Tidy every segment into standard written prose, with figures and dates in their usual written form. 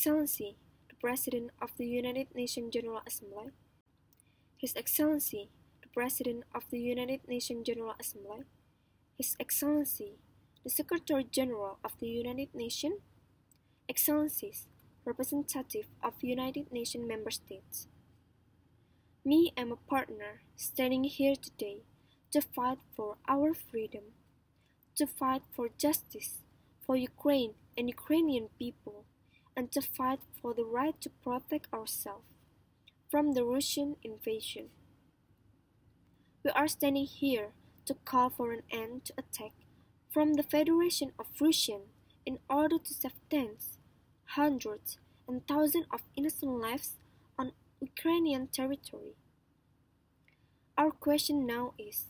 Excellency, the President of the United Nations General Assembly, His Excellency, the President of the United Nations General Assembly, His Excellency, the Secretary General of the United Nations, Excellencies, Representative of United Nations Member States. Me and my partner standing here today to fight for our freedom, to fight for justice for Ukraine and Ukrainian people, and to fight for the right to protect ourselves from the Russian invasion. We are standing here to call for an end to attack from the Federation of Russia in order to save tens, hundreds, and thousands of innocent lives on Ukrainian territory. Our question now is,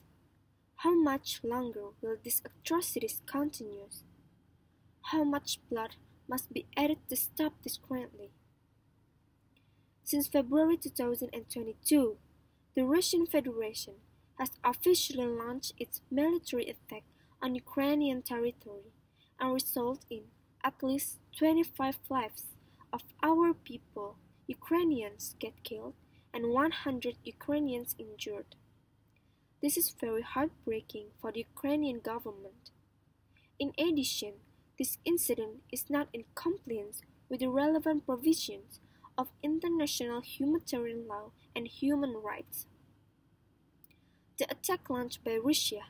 how much longer will these atrocities continue? How much blood must be added to stop this currently? Since February 2022, the Russian Federation has officially launched its military attack on Ukrainian territory and resulted in at least 25 lives of our people, Ukrainians, get killed and 100 Ukrainians injured. This is very heartbreaking for the Ukrainian government. In addition, this incident is not in compliance with the relevant provisions of international humanitarian law and human rights. The attack launched by Russia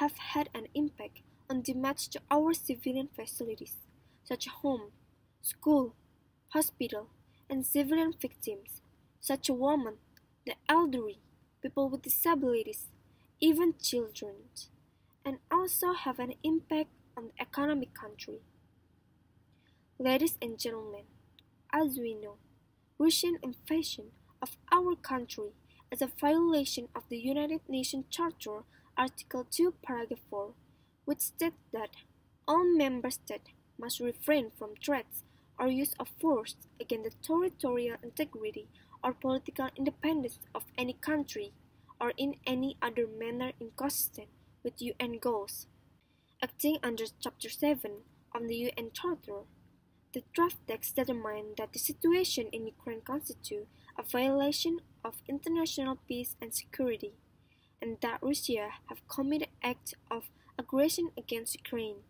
have had an impact on damage to our civilian facilities, such as home, school, hospital, and civilian victims, such as women, the elderly, people with disabilities, even children, and also have an impact on the economic country. Ladies and gentlemen, as we know, Russian invasion of our country is a violation of the United Nations Charter, Article 2, Paragraph 4, which states that all member states must refrain from threats or use of force against the territorial integrity or political independence of any country or in any other manner inconsistent with UN goals. Acting under Chapter 7 of the UN Charter, the draft text determined that the situation in Ukraine constitutes a violation of international peace and security, and that Russia have committed acts of aggression against Ukraine.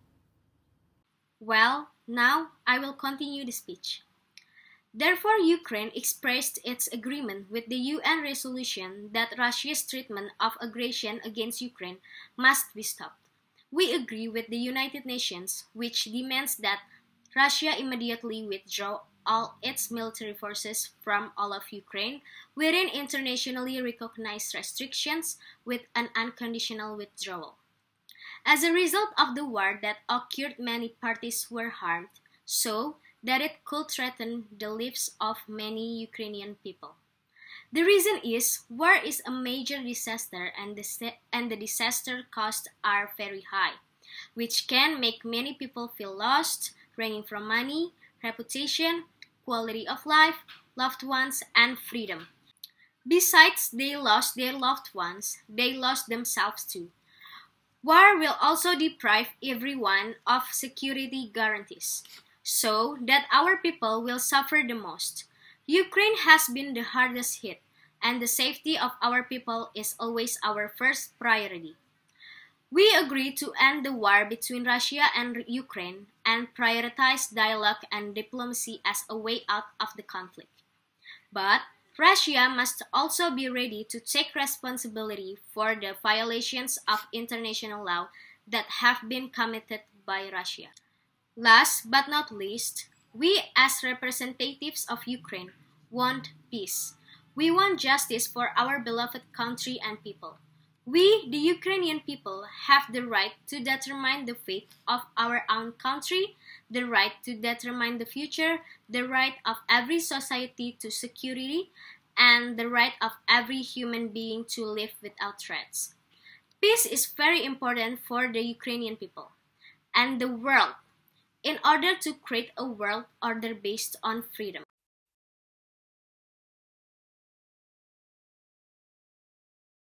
Well, now I will continue the speech. Therefore, Ukraine expressed its agreement with the UN resolution that Russia's treatment of aggression against Ukraine must be stopped. We agree with the United Nations, which demands that Russia immediately withdraw all its military forces from all of Ukraine within internationally recognized restrictions with an unconditional withdrawal. As a result of the war that occurred, many parties were harmed, so that it could threaten the lives of many Ukrainian people. The reason is, war is a major disaster and the disaster costs are very high, which can make many people feel lost, ranging from money, reputation, quality of life, loved ones, and freedom. Besides they lost their loved ones, they lost themselves too. War will also deprive everyone of security guarantees, so that our people will suffer the most. Ukraine has been the hardest hit, and the safety of our people is always our first priority. We agree to end the war between Russia and Ukraine and prioritize dialogue and diplomacy as a way out of the conflict. But Russia must also be ready to take responsibility for the violations of international law that have been committed by Russia. Last but not least, we as representatives of Ukraine want peace. We want justice for our beloved country and people. We, the Ukrainian people, have the right to determine the fate of our own country, the right to determine the future, the right of every society to security, and the right of every human being to live without threats. Peace is very important for the Ukrainian people and the world in order to create a world order based on freedom.